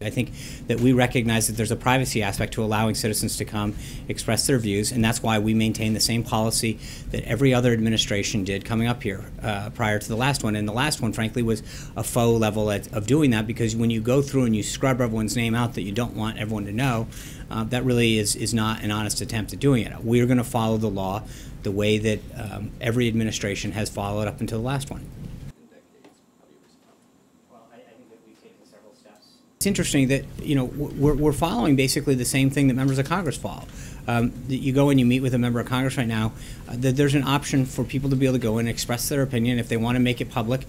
I think that we recognize that there's a privacy aspect to allowing citizens to come express their views, and that's why we maintain the same policy that every other administration did coming up here prior to the last one. And the last one, frankly, was a faux level of doing that, because when you go through and you scrub everyone's name out that you don't want everyone to know, that really is not an honest attempt at doing it. We're going to follow the law the way that every administration has followed up until the last one. It's interesting that we're following basically the same thing that members of Congress follow. You go and you meet with a member of Congress right now, that there's an option for people to be able to go and express their opinion if they want to make it public.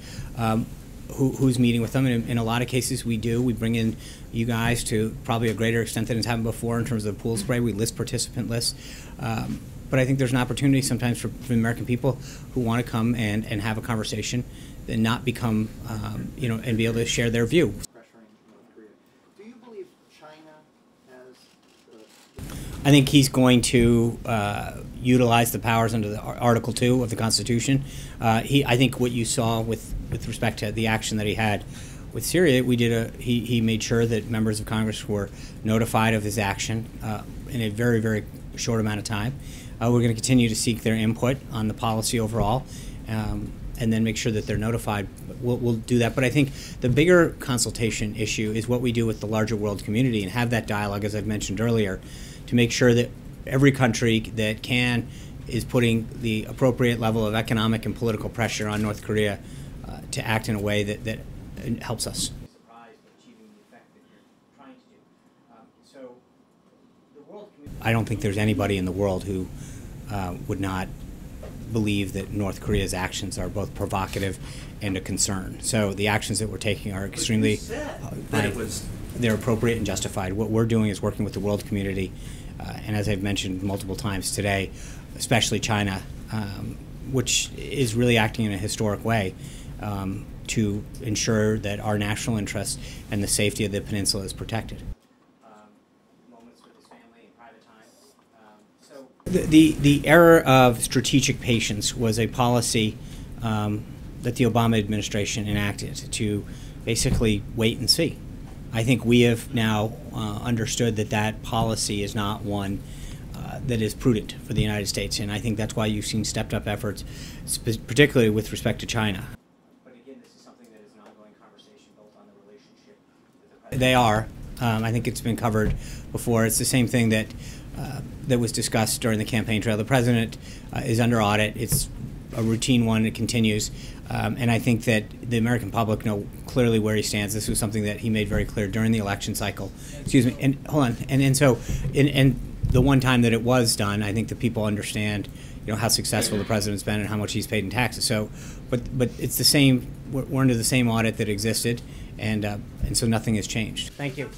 Who's meeting with them, and in a lot of cases we do. We bring in you guys to probably a greater extent than it's happened before in terms of the pool spray. We list participant lists. But I think there's an opportunity sometimes for the American people who want to come and have a conversation and not become, and be able to share their view. I think he's going to utilize the powers under the Article 2 of the Constitution. I think what you saw with respect to the action that he had with Syria, he made sure that members of Congress were notified of his action in a very, very short amount of time. We're going to continue to seek their input on the policy overall, and then make sure that they're notified. We'll do that. But I think the bigger consultation issue is what we do with the larger world community and have that dialogue, as I've mentioned earlier, to make sure that every country that can is putting the appropriate level of economic and political pressure on North Korea to act in a way that helps us. I don't think there's anybody in the world who would not believe that North Korea's actions are both provocative and a concern. So the actions that we're taking are extremely, they're appropriate and justified. What we're doing is working with the world community, and as I've mentioned multiple times today, especially China, which is really acting in a historic way to ensure that our national interests and the safety of the peninsula is protected. The era of strategic patience was a policy that the Obama administration enacted to basically wait and see. I think we have now understood that that policy is not one that is prudent for the United States, and I think that's why you've seen stepped-up efforts, particularly with respect to China. But again, this is something that is an ongoing conversation built on the relationship with the president. They are. I think it's been covered before. It's the same thing that was discussed during the campaign trail. The president is under audit. It's a routine one. It continues. And I think that the American public know clearly where he stands. This was something that he made very clear during the election cycle. Excuse me. And hold on. And so the one time that it was done, I think the people understand, how successful the president's been and how much he's paid in taxes. So, but it's the same. We're under the same audit that existed, and so nothing has changed. Thank you.